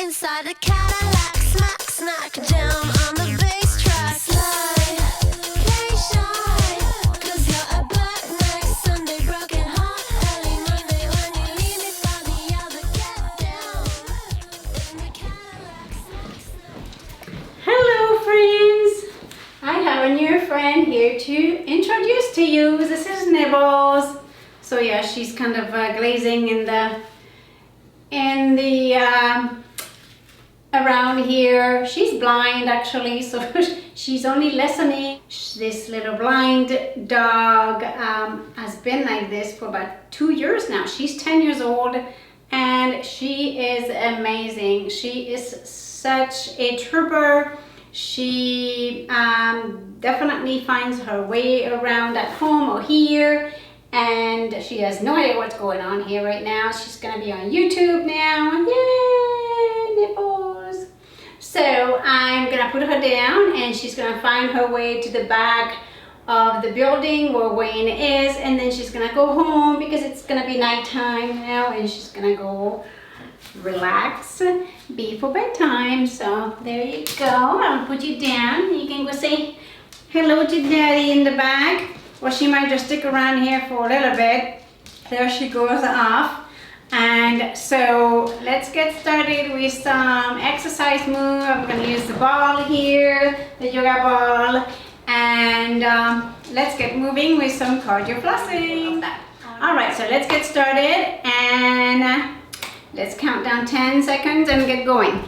inside a Cadillac, smack, smack down on the bass track. Slide, can't shy, 'cause you're a black next Sunday, broken heart, early Monday when you leave me for the other. Get down in the Cadillac, smack, smack. Hello friends! I have a new friend here to introduce to you. This is Nibbles. So yeah, she's kind of glazing in the around here. She's blind actually, so she's only listening. This little blind dog has been like this for about 2 years now. She's 10 years old and she is amazing. She is such a trooper. She definitely finds her way around at home or here, and she has no idea what's going on here right now. She's gonna be on YouTube now. Yay, Nipples! So I'm gonna put her down and she's gonna find her way to the back of the building where Wayne is, and then she's gonna go home because it's gonna be nighttime now, and she's gonna go relax before bedtime. So there you go. I'll put you down. You can go say hello to Daddy in the back, or she might just stick around here for a little bit. There she goes off. And so let's get started with some exercise move. I'm going to use the ball here, the yoga ball, and let's get moving with some cardio flossing. All right, so let's get started, and let's count down 10 seconds and get going.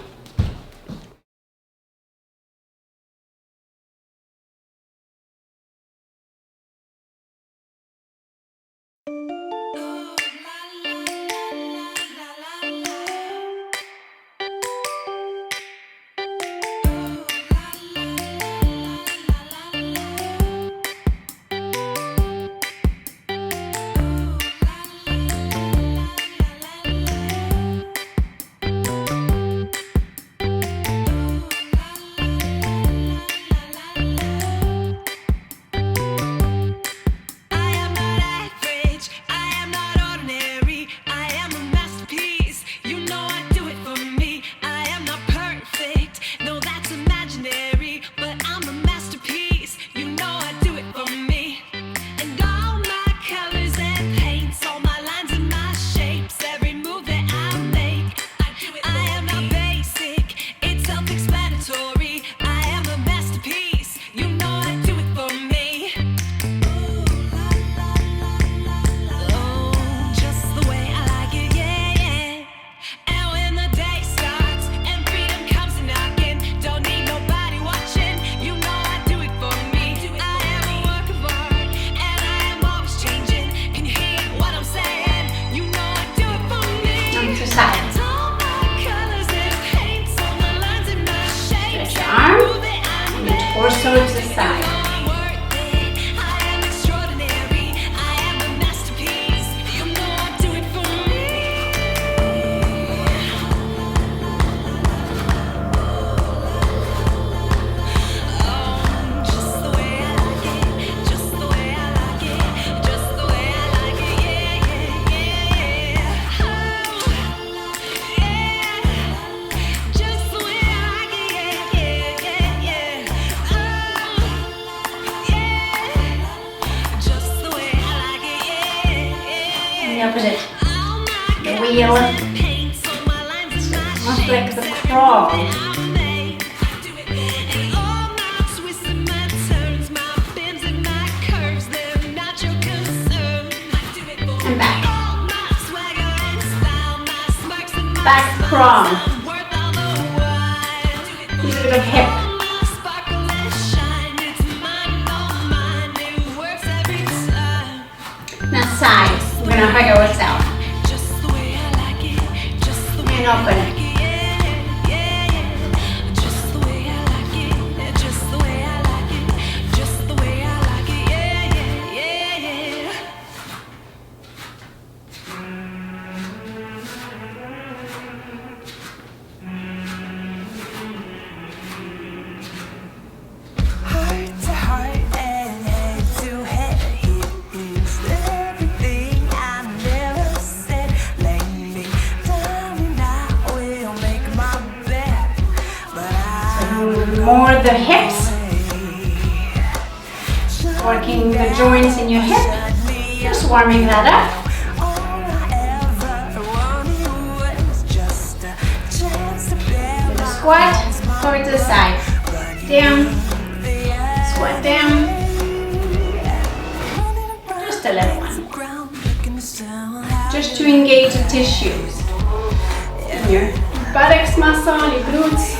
Torso to the side. Opposite. The wheel. Almost like the crawl. And back. Back crawl. Use a bit of hip. Now side. We're gonna hug ourselves and open it. more the hips, working the joints in your hip, just warming that up. With a squat, over to the side, down, squat down, just a little one, just to engage the tissues, your buttocks muscle, your glutes,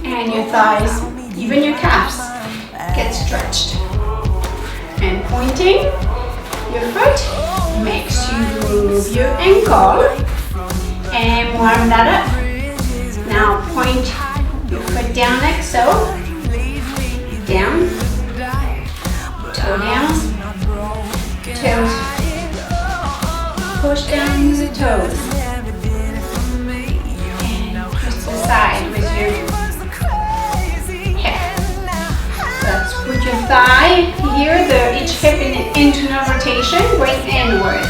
and your thighs, even your calves get stretched. And pointing your foot makes you move your ankle and warm that up. Now point your foot down like so, down, toe down, toes, push down the toes, and push to the side with your hip. Let's put your thigh here, each hip in an internal rotation, going inward.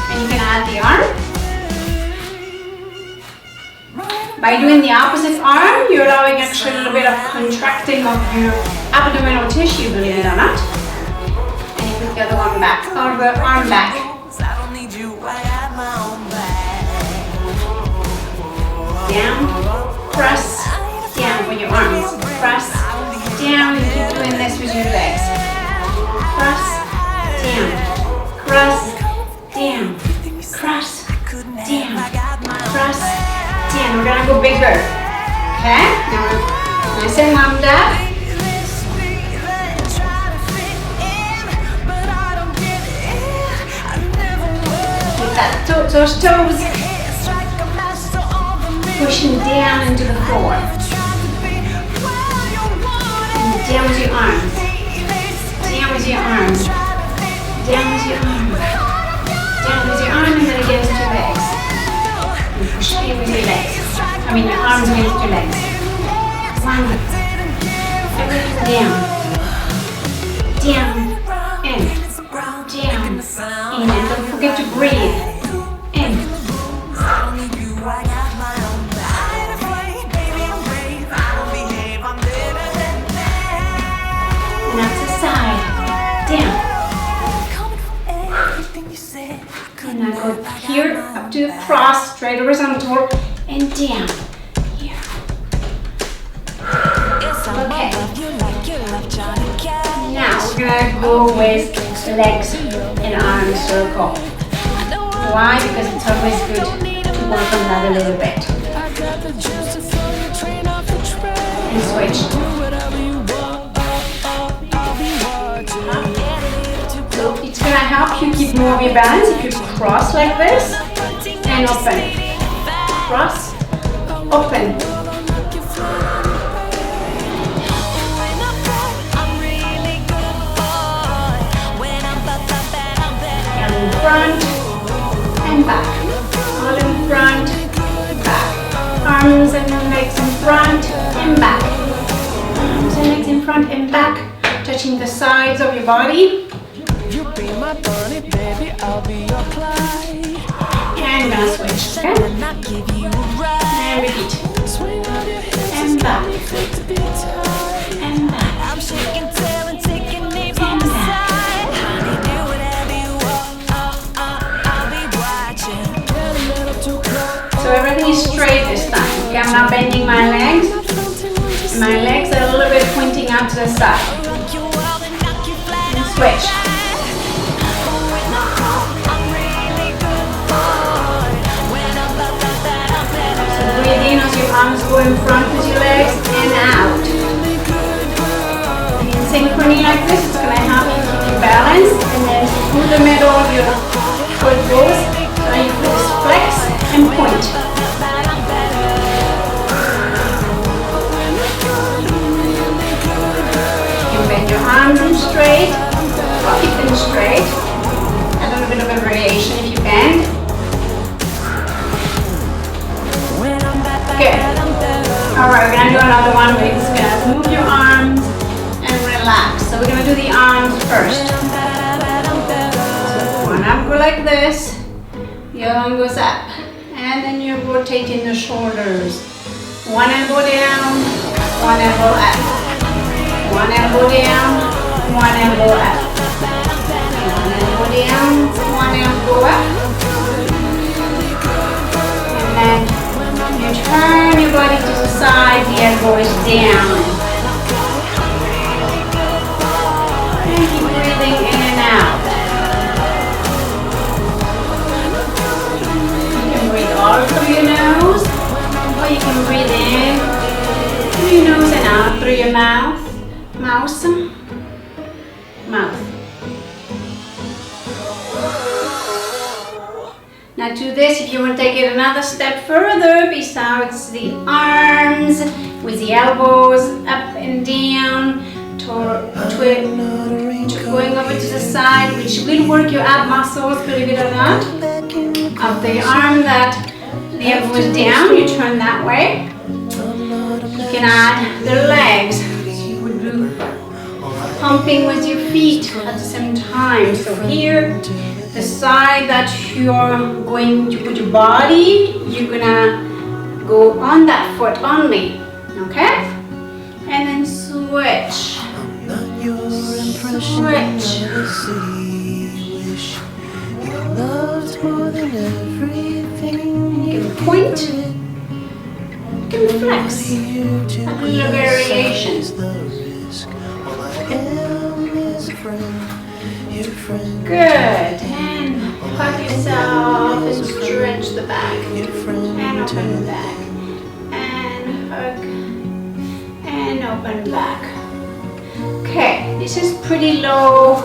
And you can add the arm. By doing the opposite arm, you're allowing actually a little bit of contracting of your abdominal tissue, believe it or not. And you put the other one back, or the arm back. Down, press, down with your arms. Press, down, and keep doing this with your legs. Press, down, press, down, press, down, press, down. We're gonna go bigger. Okay? Now we're nice and warmed up. Keep those toes pushing down into the floor. And down with your arms. Down with your arms. Down with your arms. Down with your arm and then against your legs. And push in with your legs. I mean your arms against your legs. One. Everything down. Down. In. Down. In. And don't forget to breathe. In. And that's the side. Down. And now go here up to the cross, straight horizontal, and down. Here. Okay. Now we're gonna go with legs and arms circle. Why? Because it's always good to work on that a little bit. And switch. So it's gonna help you keep more of your balance if you cross like this and open. Cross, open. And in front and back. All in front, back. Arms and legs in front and back. Arms and legs in front and back. Touching the sides of your body. You be my bunny, baby, I'll be your Clyde. And we're gonna switch, okay? And repeat. And back. And back. I'm shaking, telling, taking names on And the back. side. Honey, do whatever you want. I'll be watching. So everything is straight this time. Okay, I'm now bending my legs. And my legs are a little bit pointing out to the side. Rock you world and knock you flat And on switch. So breathe in as your arms go in front with your legs and out. And in synchrony like this, it's going to help you keep your balance. And then through the middle of your foot goes, so you just flex and point. You bend your arms in straight, or keep them straight. A little bit of a variation if you bend. Good. Alright, we're going to do another one. We're just going to move your arms and relax. So we're going to do the arms first. So one arm go like this, the other one goes up. And then you're rotating the shoulders. One elbow down, one elbow up. One elbow down, one elbow up. One elbow down, one elbow up. And then you turn your body to the side, the elbow is down. And keep breathing in and out. You can breathe all through your nose, or you can breathe in through your nose and out through your mouth. Mouth. Now do this if you want to take it another step further, besides the arms, with the elbows up and down, going over to the side, which will work your ab muscles, believe it or not. Of the arm that the elbow is down, you turn that way. You can add the legs. So you would do pumping with your feet at the same time. So here, the side that you're going to put your body, you're gonna go on that foot only, okay? And then switch. Switch. You can point. You can flex. A little variation. Good. And hug yourself and stretch the back. And open the back. And hug. And open back. Okay, this is pretty low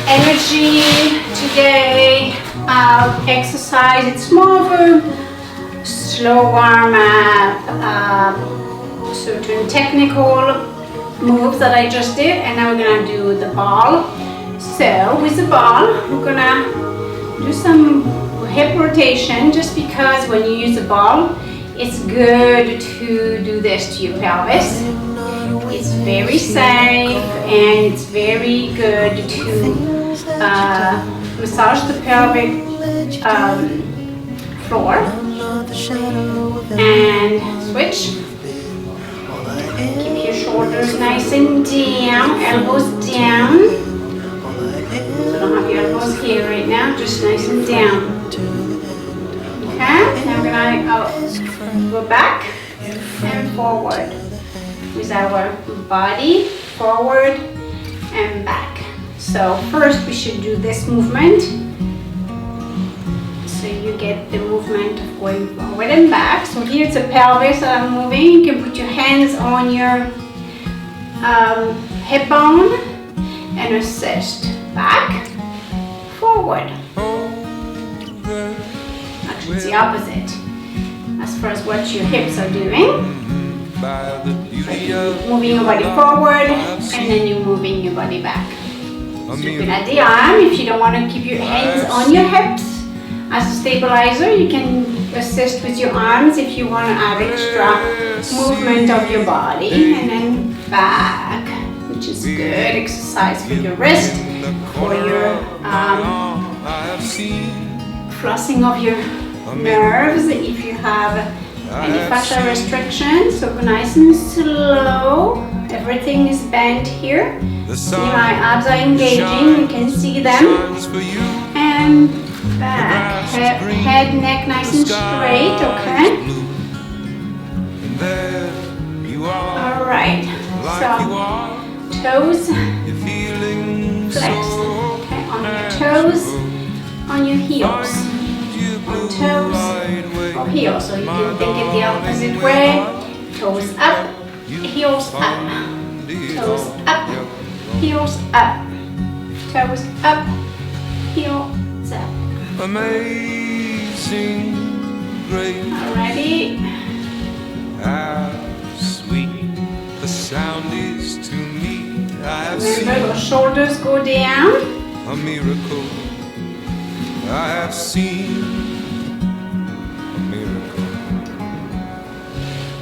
energy today exercise. It's more of a slow warm up, certain technical moves that I just did, and now we're gonna do the ball. So with the ball, we're gonna do some hip rotation, just because when you use the ball, it's good to do this to your pelvis. It's very safe and it's very good to massage the pelvic floor. And switch. Keep your shoulders nice and down, elbows down. So don't have your elbows here right now, just nice and down. Okay, now we're gonna go back and forward with our body, forward and back. So first we should do this movement. So you get the movement of going forward and back. So here it's a pelvis that I'm moving. You can put your hands on your hip bone and assist. Back, forward. Actually it's the opposite as far as what your hips are doing. Moving your body forward and then you're moving your body back. So you can add the arm. If you don't want to keep your hands on your hips as a stabilizer, you can assist with your arms if you want to add extra movement of your body. And then back, which is good exercise for your wrist, for your flossing of your nerves if you have any fascia restrictions. So go nice and slow. Everything is bent here. See, my abs are engaging. You can see them. And back. Head, neck nice and straight. Okay. Alright. So toes flex. Okay. On your toes. On your heels. On toes or heels. So you can think it the opposite way. Toes up, heels up. Toes up, heels up. Toes up, heels up. Amazing grace. Alrighty. How sweet the sound is to me. I have seen Remember, your shoulders go down. a miracle. I have seen a miracle.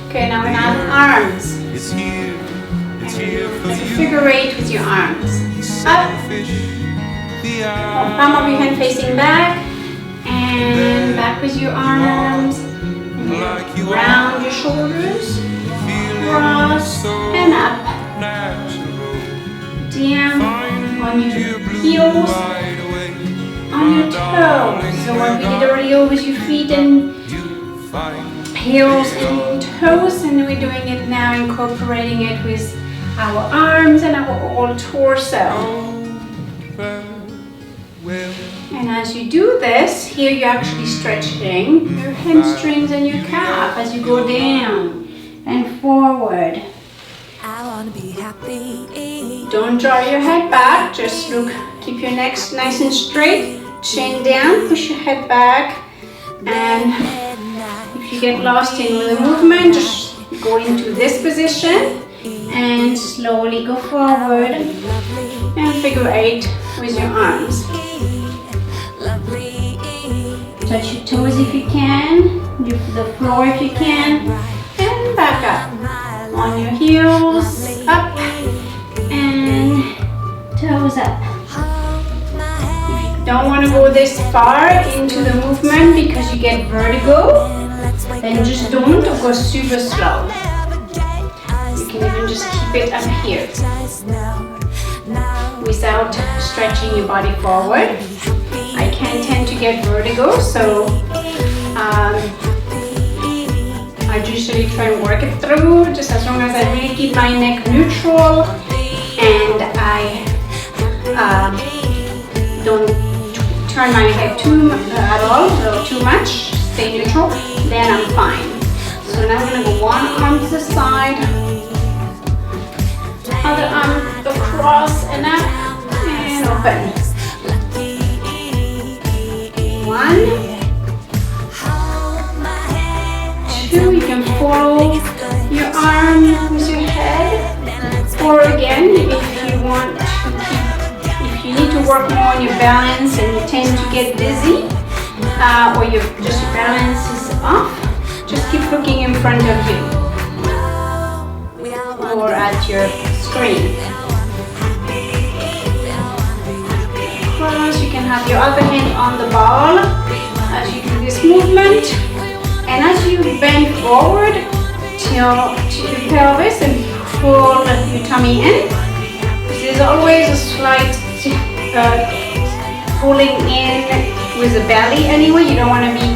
Okay, now we're gonna have arms. It's here for Let's you. figure eight with your arms. Up. Selfish, the Palm of your hand facing back. And back with your arms. And like you round your shoulders. feel across and up, down on your heels, on your toes. So what we did earlier was your feet and heels and toes, and we're doing it now, incorporating it with our arms and our whole torso. And as you do this, here you're actually stretching your hamstrings and your calf as you go down and forward. I wanna be happy. Don't draw your head back, just look, keep your neck nice and straight, chin down, push your head back, and if you get lost in the movement, just go into this position and slowly go forward and figure 8 with your arms. Touch your toes if you can, the floor if you can, and back up. On your heels, up, and toes up. If you don't want to go this far into the movement because you get vertigo, then just don't, or go super slow. You can even just keep it up here without stretching your body forward. I can tend to get vertigo, so I usually try and work it through, just as long as I really keep my neck neutral and I don't turn my head at all, or too much, stay neutral, then I'm fine. So now I'm going to go one arm to the side, other arm across and up and open. 1, 2, you can follow your arm with your head, or again, if you want to if you need to work more on your balance and you tend to get dizzy, or your balance is off, just keep looking in front of you or at your screen. Cross, you can have your other hand on the ball as you do this movement. And as you bend forward to your pelvis and pull your tummy in, there's always a slight pulling in with the belly anyway. You don't want to be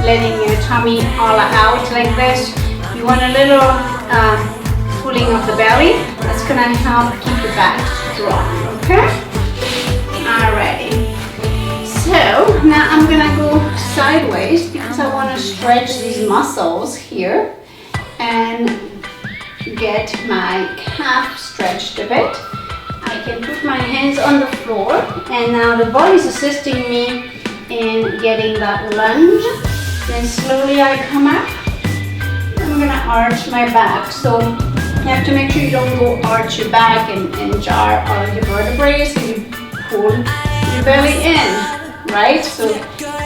letting your tummy all out like this. You want a little pulling of the belly. That's going to help keep your back strong, okay? Alrighty. So now I'm going to go sideways because I want to stretch these muscles here and get my calf stretched a bit. I can put my hands on the floor, and now the body is assisting me in getting that lunge. Then slowly I come up. I'm going to arch my back. So you have to make sure you don't go arch your back and jar all your vertebrae, so you pull your belly in. Right? So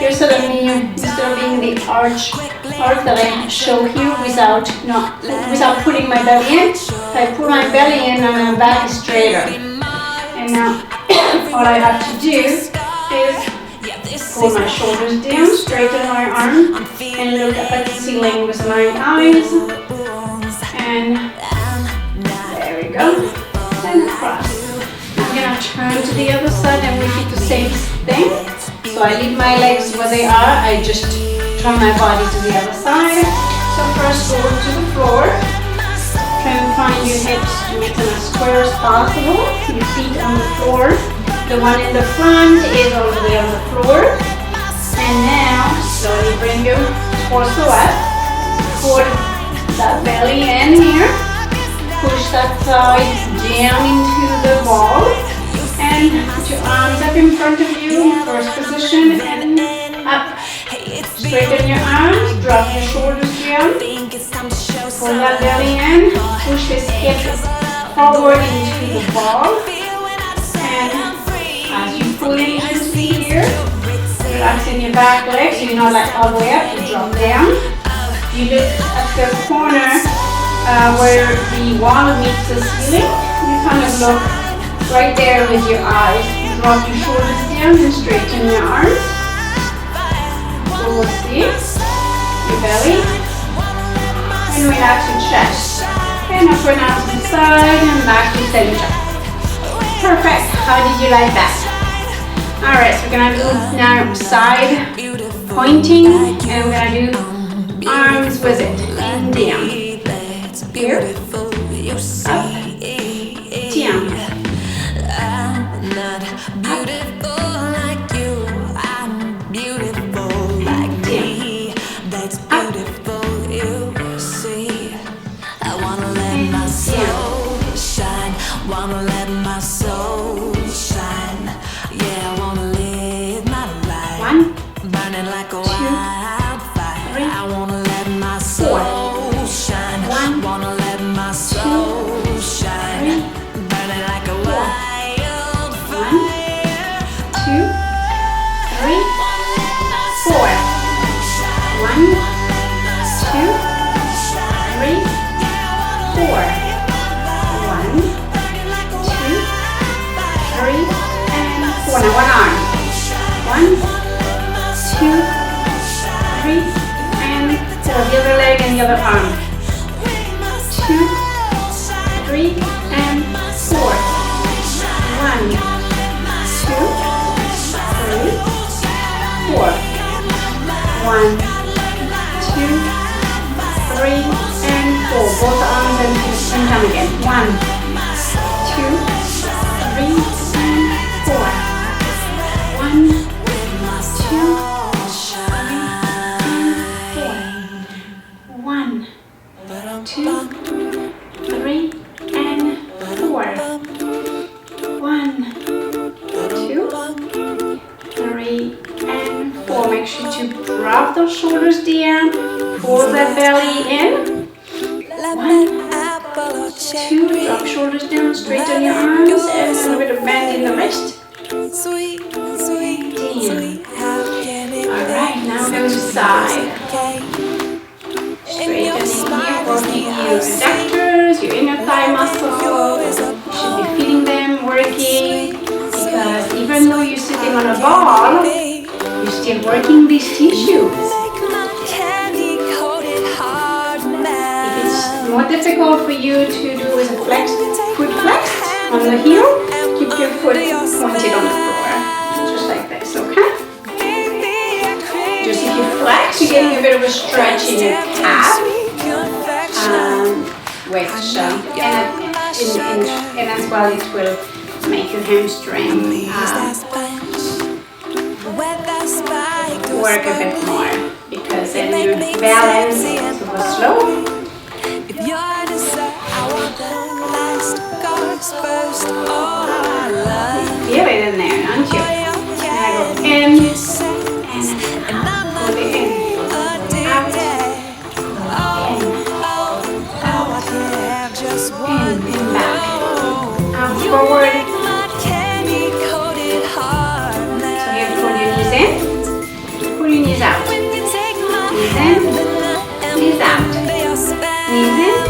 you're sort of instead of being the arch that I show here without putting my belly in, I put my belly in and my back is straighter. And now all I have to do is pull my shoulders down, straighten my arm, and look up at the ceiling with my eyes. And there we go. And cross. I'm gonna turn to the other side and repeat the same thing. So I leave my legs where they are, I just turn my body to the other side. So first go to the floor, try and find your hips to make them as square as possible, your feet on the floor. The one in the front is all the way on the floor. And now, slowly bring your torso up, pull that belly in here, push that side down into the ball. And put your arms up in front of you, first position, and up. Straighten your arms, drop your shoulders down, pull that belly in, push this hip forward into the ball. And as you pull in gently here, relaxing your back leg so you're not like all the way up, you drop down. You look at the corner where the wall meets the ceiling. You kind of look right there with your eyes. Drop your shoulders down and straighten your arms. Forward sleeves, your belly, and relax your chest. And up and out to the side and back to center. Perfect. How did you like that? Alright, so we're gonna do now side pointing and we're gonna do arms with it. And down. Here. Up. Down. Wanna let my soul shine. Yeah, I wanna live my life. One, burning like a two, wildfire. three, I wanna let my soul shine. One, wanna let my soul shine. Burning like a wildfire. 1, 2, 3, 4. 1, 2, 3, 4. 3 and 4. Now one arm. 1, 2, 3 and 4. The other leg and the other arm. 2, 3 and 4. 1, 2, 3, 4. 1, 2, 3 and 4. Both arms and the same time again. 1, 2, 3 and 4. 1, 2, 3 and 4. 1, 2, 3 and 4. Make sure to drop those shoulders down. Pull that belly in. 1, 2, drop shoulders down, straighten your arms, and a little bit of bend in the wrist. Alright, now go to side. Straightening here, working your adductors, your inner thigh muscles. You should be feeling them, working, because even though you're sitting on a ball, you're still working these tissues. More difficult for you to do is a flex, foot flex on the heel. Keep your foot pointed on the floor, just like this, okay? Just if you flex, you're getting a bit of a stretch in your calf, which and as well it will make your hamstring work a bit more, because then your balance is slow. Feel it in there, don't you? And I go in and out. Pull it in. Out. In. Out. In and back. Out forward. So here, pull your knees in. Pull your knees out. Knees in. Knees out. Knees in.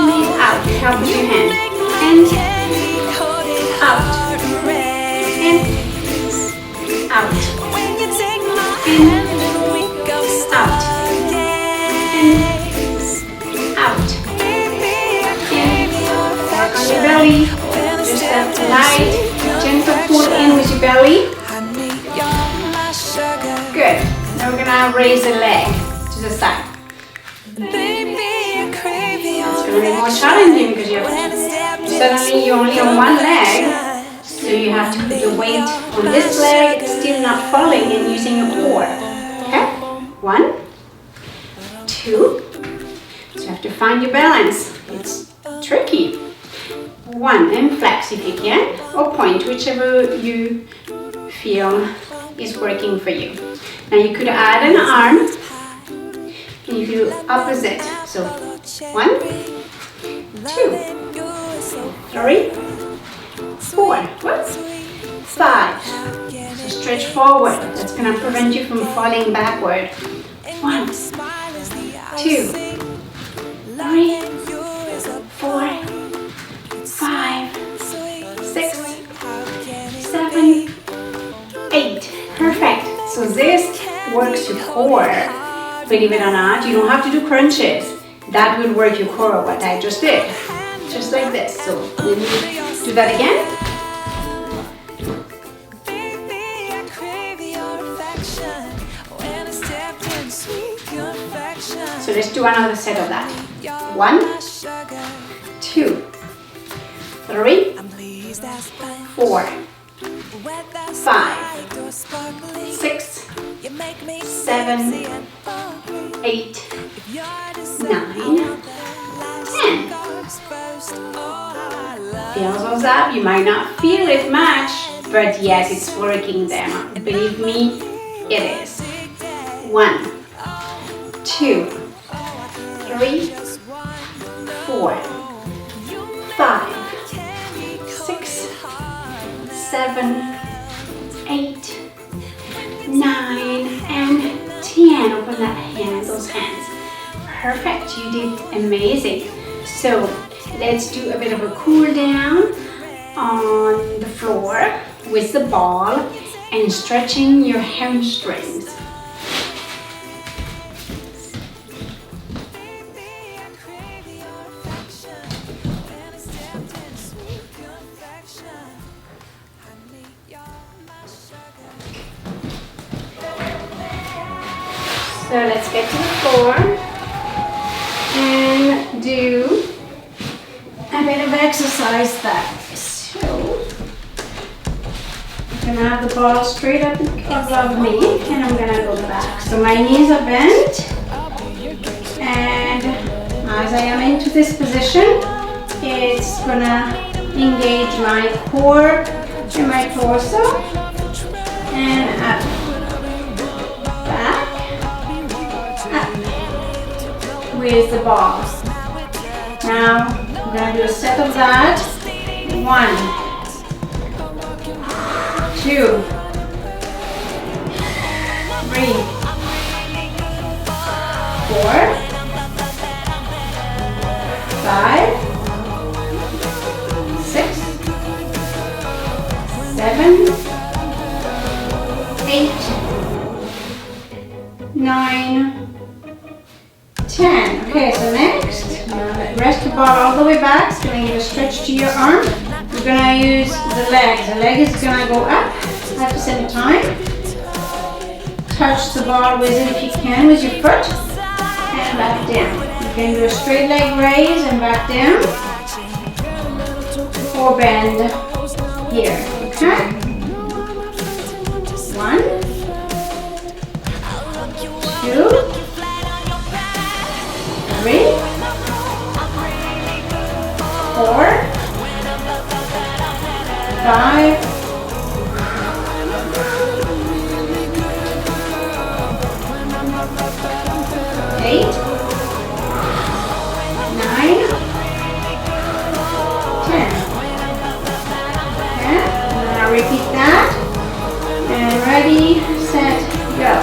Knees out. Help with your hand. In. Out. In. Out. In. Out. In. Out. In. Work on your belly. Just that light, gentle pull in with your belly. Good. Now we're gonna raise the leg to the side. It's gonna be more challenging because suddenly you're only on one leg, so you have to put your weight on this leg, still not falling and using your core. Okay? 1, 2. So you have to find your balance. It's tricky. 1 and flex if you can, or point, whichever you feel is working for you. Now you could add an arm and you do opposite. So 1, 2, 3, 4, 5. So stretch forward. That's going to prevent you from falling backward. 1, 2, 3, 4, 5, 6, 7, 8. Perfect. So this works your core. Believe it or not, you don't have to do crunches. that would work your core, what I just did. Just like this. So we do that again. So let's do another set of that. 1, 2, 3, 4, 5, 6, 7, 8, 9, 10. Feels up. You might not feel it much, but yes, it's working there. Believe me, it is. 1, 2, 3, 4, 5, 6, 7, 8, 9, and 10. Open that hand, those hands. Perfect, you did amazing. So let's do a bit of a cool down on the floor with the ball and stretching your hamstrings. So let's get to the floor and do a bit of exercise that. So I'm gonna have the ball straight up above me and I'm gonna go back. So my knees are bent, and as I am into this position, it's gonna engage my core and my torso, and up, back, up with the balls. Now I'm gonna do a set of that. 1, 2, 3, 4, 5, 6, 7, 8, 9, 10. Okay, so next, rest the ball all the way back. It's going to give a stretch to your arm. We're going to use the leg. The leg is going to go up at the same time. Touch the ball with it if you can with your foot, and back down. You can do a straight leg raise and back down, or bend here. Okay? 1, 2, 3, 4, 5, 8, 9, 10. Okay, now repeat that. And ready, set, go.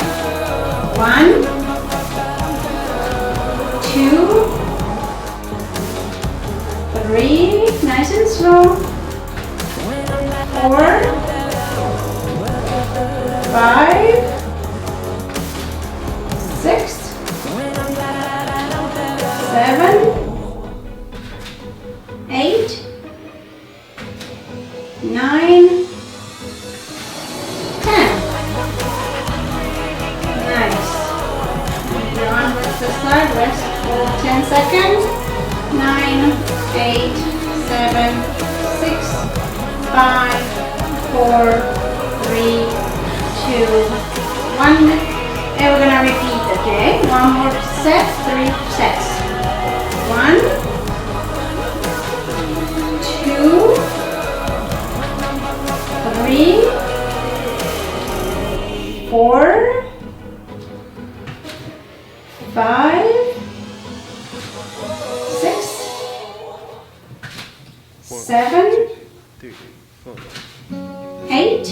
1, 2, 3, nice and slow. 4, 5, 6, 7, 8, 9, 10. Nice. Your arm rests aside, rest for 10 seconds. 9, 8, 7, 6, 5, 4, 3, 2, 1. And we're gonna repeat, okay? One more set, 3 sets. 1, 2, 3, 4, 5, 6, 7, 8,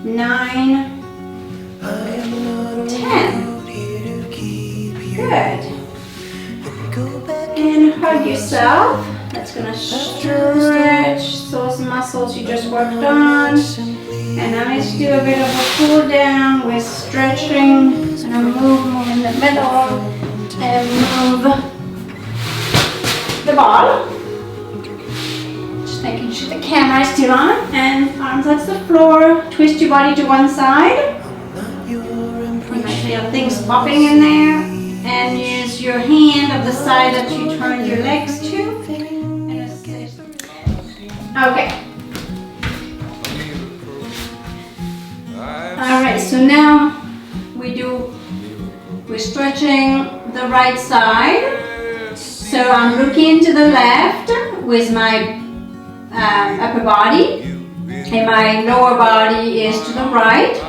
9, 10. Good. And hug yourself. That's gonna stretch those muscles you just worked on. And now let's do a bit of a cool down with stretching. Gonna move in the middle. And move the ball. Just making sure the camera is still on. And arms touch the floor. Twist your body to one side. You might feel things popping in there. And use your hand of the side that you turn your legs to. Okay. Alright, so now we're stretching the right side. So I'm looking to the left with my upper body, and my lower body is to the right.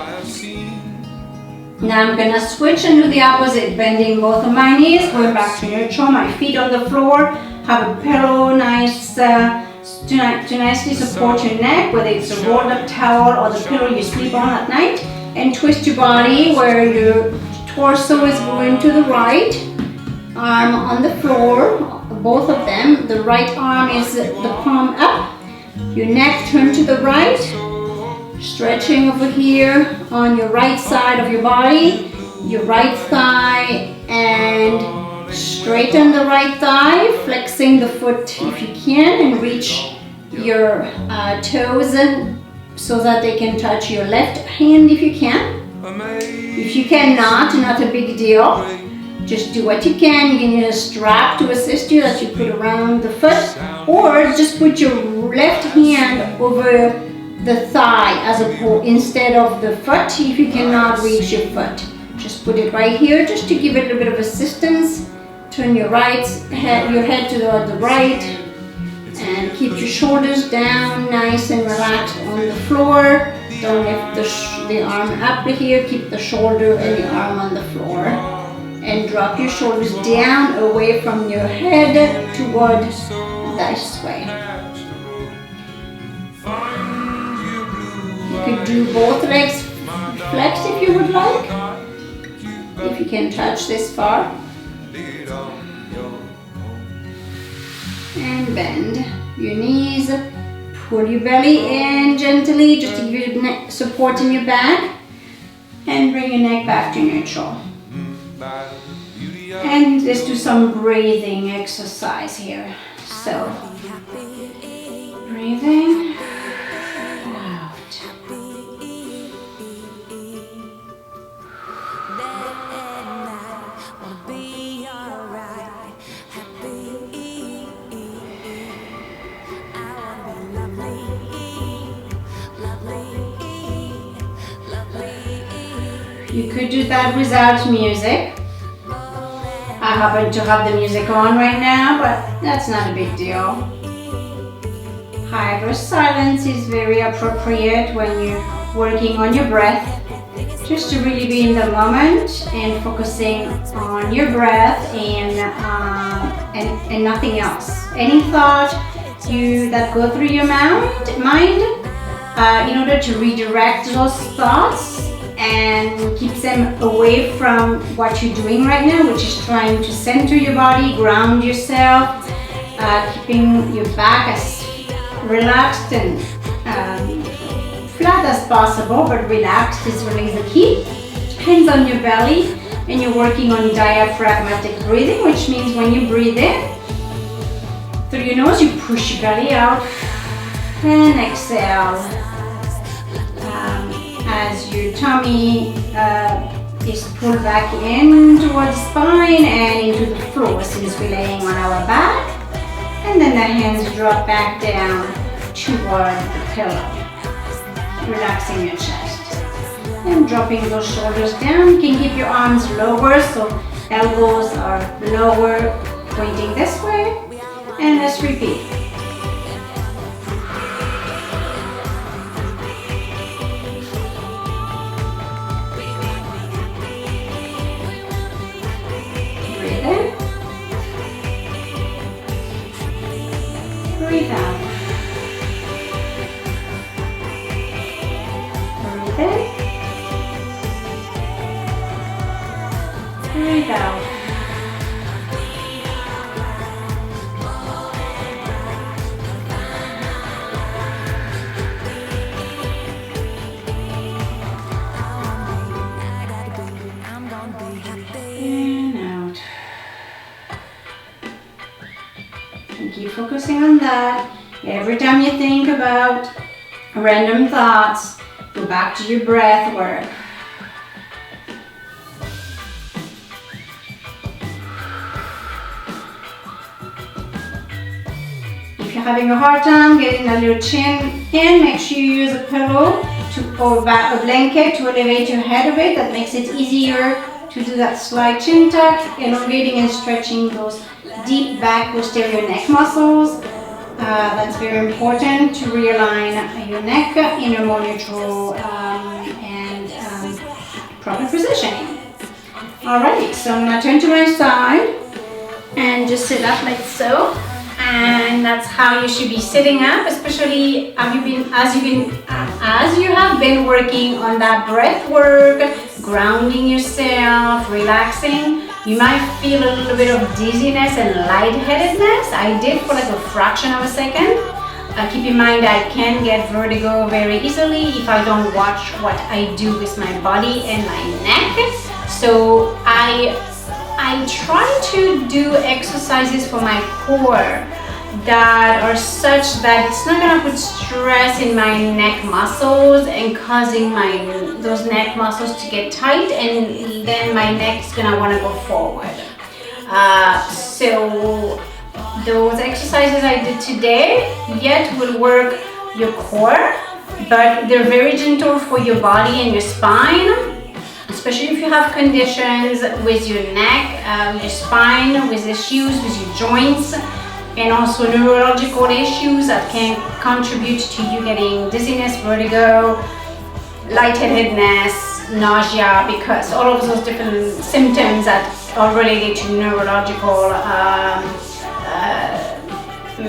Now I'm gonna switch and do the opposite, bending both of my knees, going back to neutral, my feet on the floor, have a pillow, nice to nicely support your neck, whether it's a rolled up towel or the pillow you sleep on at night, and twist your body where your torso is going to the right, arm on the floor, both of them. The right arm is the palm up, your neck turned to the right, stretching over here on your right side of your body, your right thigh, and straighten the right thigh, flexing the foot if you can, and reach your toes so that they can touch your left hand if you can. If you cannot, not a big deal. Just do what you can. You can use a strap to assist you that you put around the foot, or just put your left hand over the thigh as instead of the foot if you cannot reach your foot. Just put it right here just to give it a little bit of assistance. Turn your head to the right, and keep your shoulders down, nice and relaxed on the floor. Don't lift the arm up here. Keep the shoulder and the arm on the floor, and drop your shoulders down away from your head toward this way. You could do both legs flexed if you would like, if you can touch this far. And bend your knees, pull your belly in gently just to give you support in your back, and bring your neck back to neutral. And let's do some breathing exercise here. So, breathing out. You could do that without music. I happen to have the music on right now, but that's not a big deal. However, silence is very appropriate when you're working on your breath, just to really be in the moment and focusing on your breath and nothing else. Any thought that go through your mind, in order to redirect those thoughts and keep them away from what you're doing right now, which is trying to center your body, ground yourself, keeping your back as relaxed and flat as possible, but relaxed is really the key. Hands on your belly, and you're working on diaphragmatic breathing, which means when you breathe in through your nose, you push your belly out, and exhale. As your tummy is pulled back in towards the spine and into the floor, since we're laying on our back, and then the hands drop back down toward the pillow, relaxing your chest and dropping those shoulders down. You can keep your arms lower, so elbows are lower, pointing this way, and let's repeat. Breathe out. Breathe in. Breathe out. In, out. keep focusing on that. Every time you think about random thoughts, go back to your breath work. If you're having a hard time getting under your chin in, make sure you use a pillow or a blanket to elevate your head a bit. That makes it easier to do that slight chin tuck, elongating and stretching those deep back posterior neck muscles. That's very important to realign your neck in a more neutral and proper positioning. Alright, so I'm going to turn to my side and just sit up like so. And that's how you should be sitting up, especially as you have been working on that breath work, grounding yourself, relaxing. You might feel a little bit of dizziness and lightheadedness. I did for like a fraction of a second. Keep in mind I can get vertigo very easily if I don't watch what I do with my body and my neck. So I try to do exercises for my core that are such that it's not going to put stress in my neck muscles and causing those neck muscles to get tight, and then my neck is going to want to go forward. So those exercises I did today will work your core, but they're very gentle for your body and your spine, especially if you have conditions with your neck, with your spine, with issues with your joints, and also neurological issues that can contribute to you getting dizziness, vertigo, lightheadedness, nausea, because all of those different symptoms that are related to neurological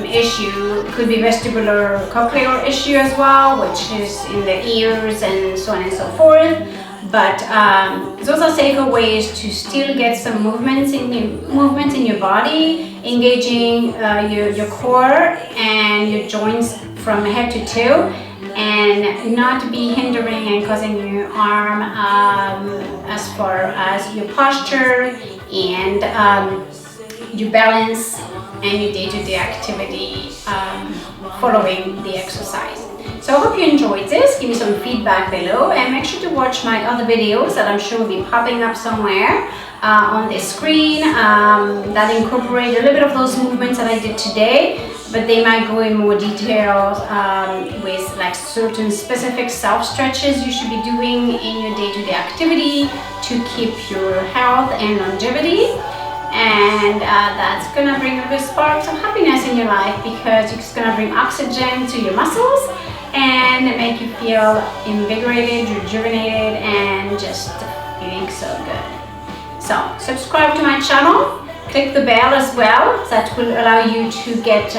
issue. Could be vestibular cochlear issue as well, which is in the ears and so on and so forth. But those are safer ways to still get some movements in your body, engaging your core and your joints from head to toe, and not be hindering and causing your arm as far as your posture and your balance and your day-to-day activity following the exercise. So I hope you enjoyed this. Give me some feedback below, and make sure to watch my other videos that I'm sure will be popping up somewhere on the screen that incorporate a little bit of those movements that I did today, but they might go in more detail with like certain specific self stretches you should be doing in your day-to-day activity to keep your health and longevity. And that's gonna bring a bit sparks of happiness in your life, because it's gonna bring oxygen to your muscles and make you feel invigorated, rejuvenated, and just feeling so good. So subscribe to my channel, click the bell as well. That will allow you to get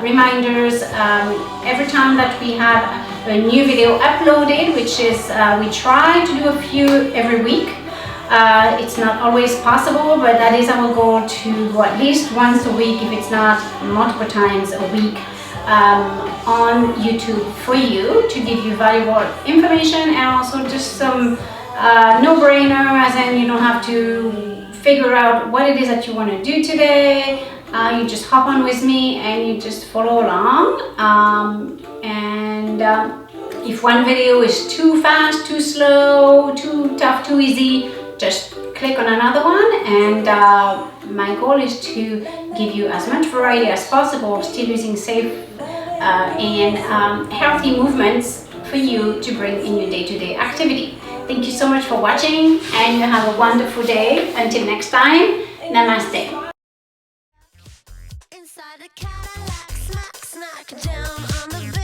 reminders every time that we have a new video uploaded, which is we try to do a few every week. It's not always possible, but that is our goal, to go at least once a week, if it's not multiple times a week, on YouTube for you, to give you valuable information, and also just some no-brainer, as in you don't have to figure out what it is that you want to do today. You just hop on with me and you just follow along. If one video is too fast, too slow, too tough, too easy, just click on another one. And my goal is to give you as much variety as possible, still using safe and healthy movements for you to bring in your day-to-day activity. Thank you so much for watching, and you have a wonderful day. Until next time, namaste. Inside a Cadillac, smack, snack down on the